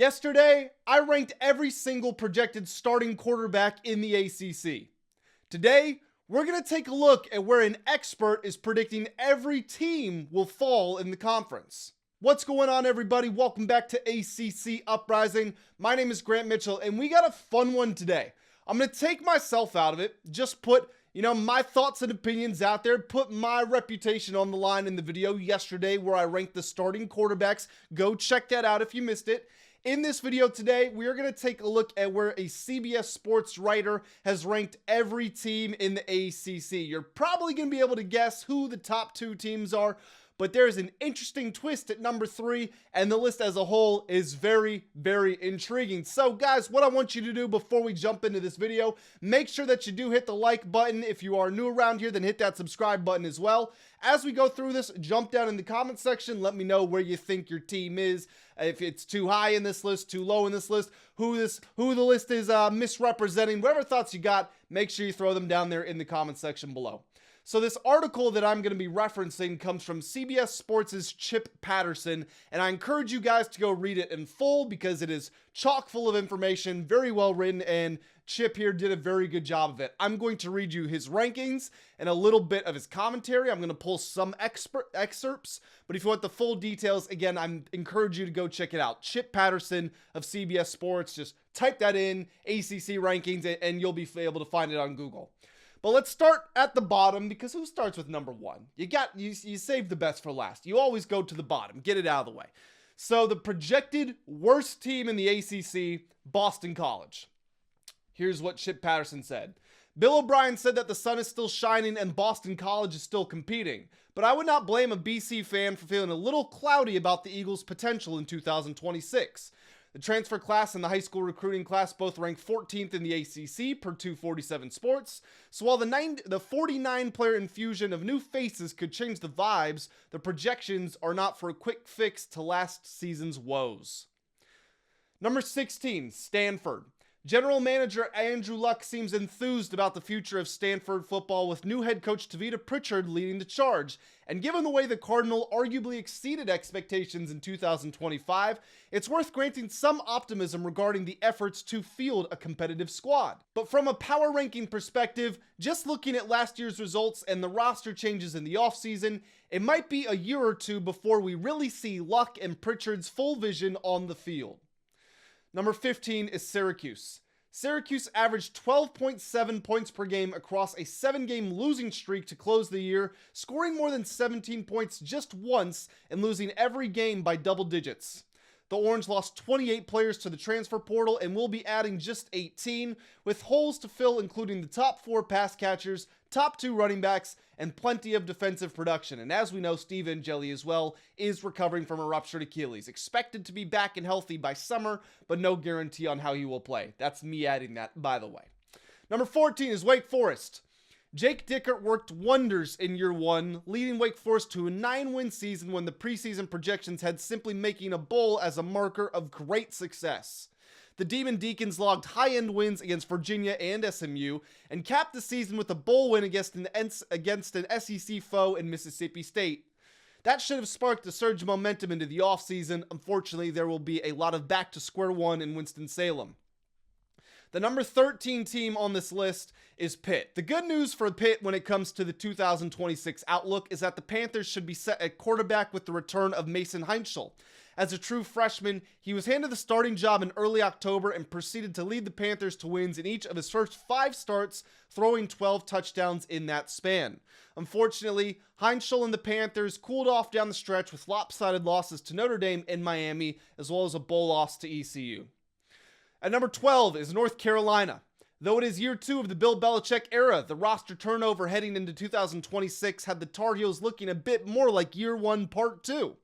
Yesterday, I ranked every single projected starting quarterback in the ACC. Today, we're going to take a look at where an expert is predicting every team will fall in the conference. What's going on, everybody? Welcome back to ACC Uprising. My name is Grant Mitchell, and we got a fun one today. I'm going to take myself out of it, just put my thoughts and opinions out there, put my reputation on the line in the video yesterday where I ranked the starting quarterbacks. Go check that out if you missed it. In this video today, we are going to take a look at where a CBS Sports writer has ranked every team in the ACC. You're probably going to be able to guess who the top two teams are, but there's an interesting twist at number 3, and the list as a whole is very, very intriguing. So guys, what I want you to do before we jump into this video, make sure that you do hit the like button. If you are new around here, then hit that subscribe button as well. As we go through this, jump down in the comment section. Let me know where you think your team is. If it's too high in this list, too low in this list, who the list is misrepresenting, whatever thoughts you got, make sure you throw them down there in the comment section below. So this article that I'm going to be referencing comes from CBS Sports' Chip Patterson, and I encourage you guys to go read it in full because it is chock full of information, very well written, and Chip here did a very good job of it. I'm going to read you his rankings and a little bit of his commentary. I'm going to pull some excerpts, but if you want the full details, again, I encourage you to go check it out. Chip Patterson of CBS Sports, just type that in, ACC rankings, and you'll be able to find it on Google. But let's start at the bottom, because who starts with number 1? You save the best for last. You always go to the bottom. Get it out of the way. So the projected worst team in the ACC, Boston College. Here's what Chip Patterson said. Bill O'Brien said that the sun is still shining and Boston College is still competing. But I would not blame a BC fan for feeling a little cloudy about the Eagles' potential in 2026. The transfer class and the high school recruiting class both ranked 14th in the ACC per 247 Sports. So while the 49-player infusion of new faces could change the vibes, the projections are not for a quick fix to last season's woes. Number 16, Stanford. General manager Andrew Luck seems enthused about the future of Stanford football, with new head coach Tavita Pritchard leading the charge. And given the way the Cardinal arguably exceeded expectations in 2025, it's worth granting some optimism regarding the efforts to field a competitive squad. But from a power ranking perspective, just looking at last year's results and the roster changes in the offseason, it might be a year or two before we really see Luck and Pritchard's full vision on the field. Number 15 is Syracuse. Syracuse averaged 12.7 points per game across a 7-game losing streak to close the year, scoring more than 17 points just once and losing every game by double digits. The Orange lost 28 players to the transfer portal and will be adding just 18, with holes to fill including the top 4 pass catchers, top 2 running backs, and plenty of defensive production. And as we know, Steve Angeli as well is recovering from a ruptured Achilles. Expected to be back and healthy by summer, but no guarantee on how he will play. That's me adding that, by the way. Number 14 is Wake Forest. Jake Dickert worked wonders in year 1, leading Wake Forest to a 9-win season when the preseason projections had simply making a bowl as a marker of great success. The Demon Deacons logged high-end wins against Virginia and SMU and capped the season with a bowl win against an SEC foe in Mississippi State. That should have sparked a surge of momentum into the offseason. Unfortunately, there will be a lot of back to square one in Winston-Salem. The number 13 team on this list is Pitt. The good news for Pitt when it comes to the 2026 outlook is that the Panthers should be set at quarterback with the return of Mason Heinschel. As a true freshman, he was handed the starting job in early October and proceeded to lead the Panthers to wins in each of his first 5 starts, throwing 12 touchdowns in that span. Unfortunately, Heinschel and the Panthers cooled off down the stretch with lopsided losses to Notre Dame and Miami, as well as a bowl loss to ECU. At number 12 is North Carolina. Though it is year 2 of the Bill Belichick era, the roster turnover heading into 2026 had the Tar Heels looking a bit more like year 1 part 2.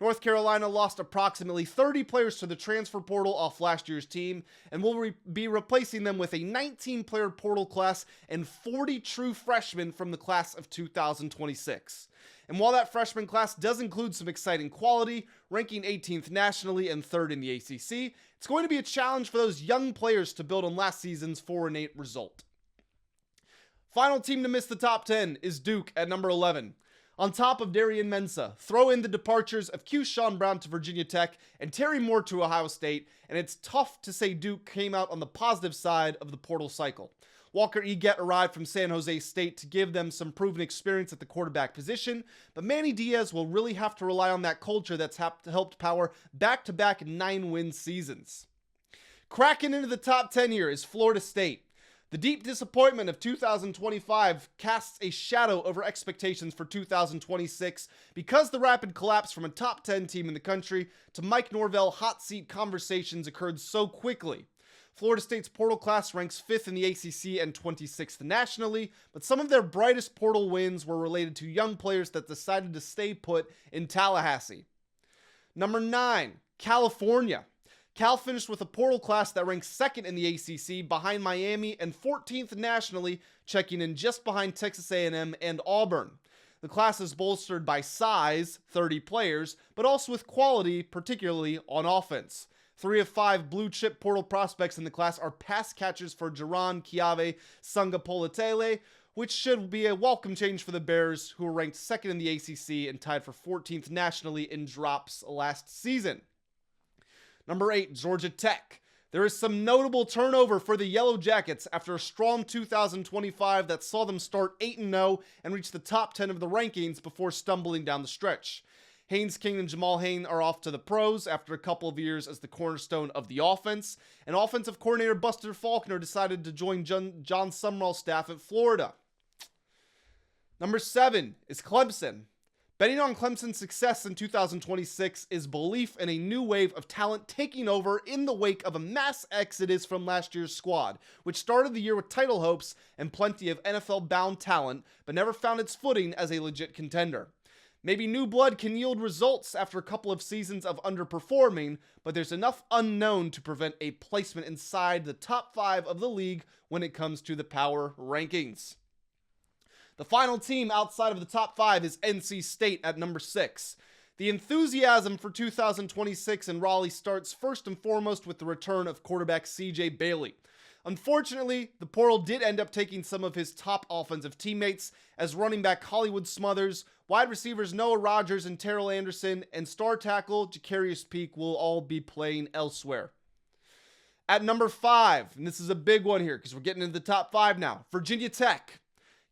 North Carolina lost approximately 30 players to the transfer portal off last year's team and will be replacing them with a 19-player portal class and 40 true freshmen from the class of 2026. And while that freshman class does include some exciting quality, ranking 18th nationally and 3rd in the ACC, it's going to be a challenge for those young players to build on last season's 4-8 result. Final team to miss the top 10 is Duke at number 11. On top of Darian Mensah, throw in the departures of Sean Brown to Virginia Tech and Terry Moore to Ohio State, and it's tough to say Duke came out on the positive side of the portal cycle. Walker Eget arrived from San Jose State to give them some proven experience at the quarterback position, but Manny Diaz will really have to rely on that culture that's helped power back-to-back 9-win seasons. Cracking into the top 10 here is Florida State. The deep disappointment of 2025 casts a shadow over expectations for 2026 because the rapid collapse from a top 10 team in the country to Mike Norvell hot seat conversations occurred so quickly. Florida State's portal class ranks 5th in the ACC and 26th nationally, but some of their brightest portal wins were related to young players that decided to stay put in Tallahassee. Number 9, California. Cal finished with a portal class that ranks 2nd in the ACC behind Miami and 14th nationally, checking in just behind Texas A&M and Auburn. The class is bolstered by size, 30 players, but also with quality, particularly on offense. 3 of 5 blue-chip portal prospects in the class are pass catchers for Jaron Kiave Sangapolatele, which should be a welcome change for the Bears, who were ranked 2nd in the ACC and tied for 14th nationally in drops last season. Number 8, Georgia Tech. There is some notable turnover for the Yellow Jackets after a strong 2025 that saw them start 8-0 and reach the top 10 of the rankings before stumbling down the stretch. Haynes King and Jamal Hayne are off to the pros after a couple of years as the cornerstone of the offense, and offensive coordinator Buster Faulkner decided to join John Sumrall's staff at Florida. Number 7 is Clemson. Betting on Clemson's success in 2026 is belief in a new wave of talent taking over in the wake of a mass exodus from last year's squad, which started the year with title hopes and plenty of NFL-bound talent, but never found its footing as a legit contender. Maybe new blood can yield results after a couple of seasons of underperforming, but there's enough unknown to prevent a placement inside the top 5 of the league when it comes to the power rankings. The final team outside of the top 5 is NC State at number 6. The enthusiasm for 2026 in Raleigh starts first and foremost with the return of quarterback CJ Bailey. Unfortunately, the portal did end up taking some of his top offensive teammates, as running back Hollywood Smothers, wide receivers Noah Rogers and Terrell Anderson, and star tackle Jacarrius Peak will all be playing elsewhere. At number 5, and this is a big one here because we're getting into the top 5 now, Virginia Tech.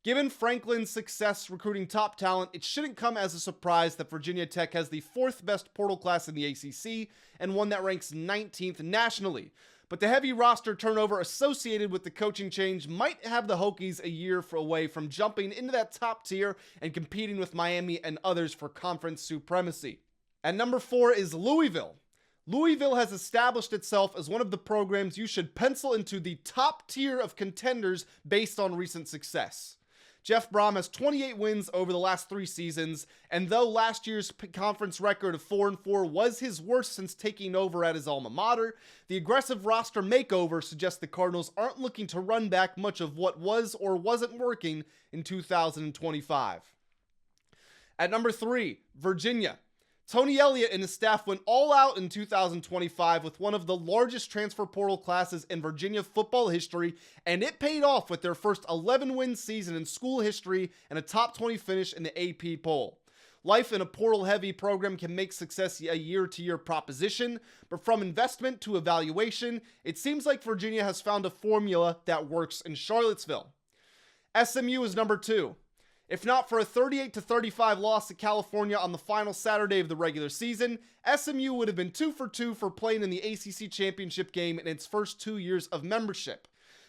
Given Franklin's success recruiting top talent, it shouldn't come as a surprise that Virginia Tech has the 4th best portal class in the ACC and one that ranks 19th nationally. But the heavy roster turnover associated with the coaching change might have the Hokies a year away from jumping into that top tier and competing with Miami and others for conference supremacy. At number 4 is Louisville. Louisville has established itself as one of the programs you should pencil into the top tier of contenders based on recent success. Jeff Brohm has 28 wins over the last 3 seasons, and though last year's conference record of 4-4 was his worst since taking over at his alma mater, the aggressive roster makeover suggests the Cardinals aren't looking to run back much of what was or wasn't working in 2025. At number 3, Virginia. Tony Elliott and his staff went all out in 2025 with one of the largest transfer portal classes in Virginia football history, and it paid off with their first 11-win season in school history and a top 20 finish in the AP poll. Life in a portal-heavy program can make success a year-to-year proposition, but from investment to evaluation, it seems like Virginia has found a formula that works in Charlottesville. SMU is number 2. If not for a 38-35 loss to California on the final Saturday of the regular season, SMU would have been 2 for 2 for playing in the ACC Championship game in its first 2 years of membership.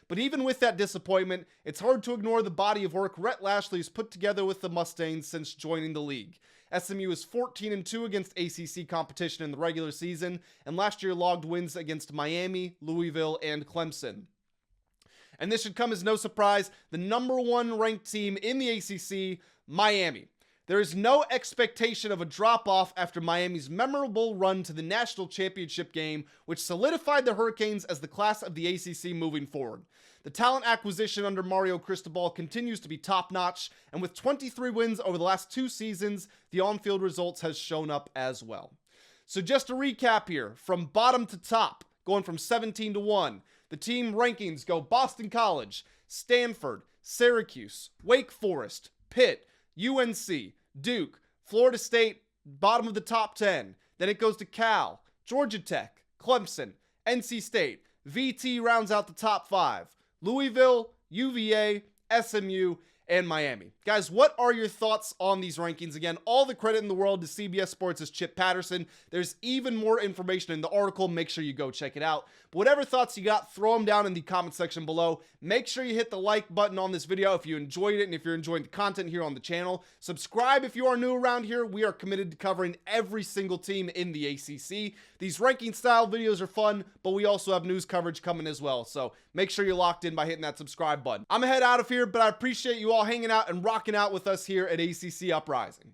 But even with that disappointment, it's hard to ignore the body of work Rhett Lashley has put together with the Mustangs since joining the league. SMU is 14-2 against ACC competition in the regular season, and last year logged wins against Miami, Louisville, and Clemson. And this should come as no surprise, the number 1 ranked team in the ACC, Miami. There is no expectation of a drop-off after Miami's memorable run to the national championship game, which solidified the Hurricanes as the class of the ACC moving forward. The talent acquisition under Mario Cristobal continues to be top-notch, and with 23 wins over the last 2 seasons, the on-field results has shown up as well. So just to recap here, from bottom to top, going from 17-1, the team rankings go Boston College, Stanford, Syracuse, Wake Forest, Pitt, UNC, Duke, Florida State, bottom of the top 10. Then it goes to Cal, Georgia Tech, Clemson, NC State. VT rounds out the top 5. Louisville, UVA, SMU, and Miami. Guys, what are your thoughts on these rankings? Again, all the credit in the world to CBS Sports' Chip Patterson. There's even more information in the article. Make sure you go check it out. But whatever thoughts you got, throw them down in the comment section below. Make sure you hit the like button on this video if you enjoyed it and if you're enjoying the content here on the channel. Subscribe if you are new around here. We are committed to covering every single team in the ACC. These ranking style videos are fun, but we also have news coverage coming as well. So make sure you're locked in by hitting that subscribe button. I'm gonna head out of here, but I appreciate you all hanging out and rocking out with us here at ACC Uprising.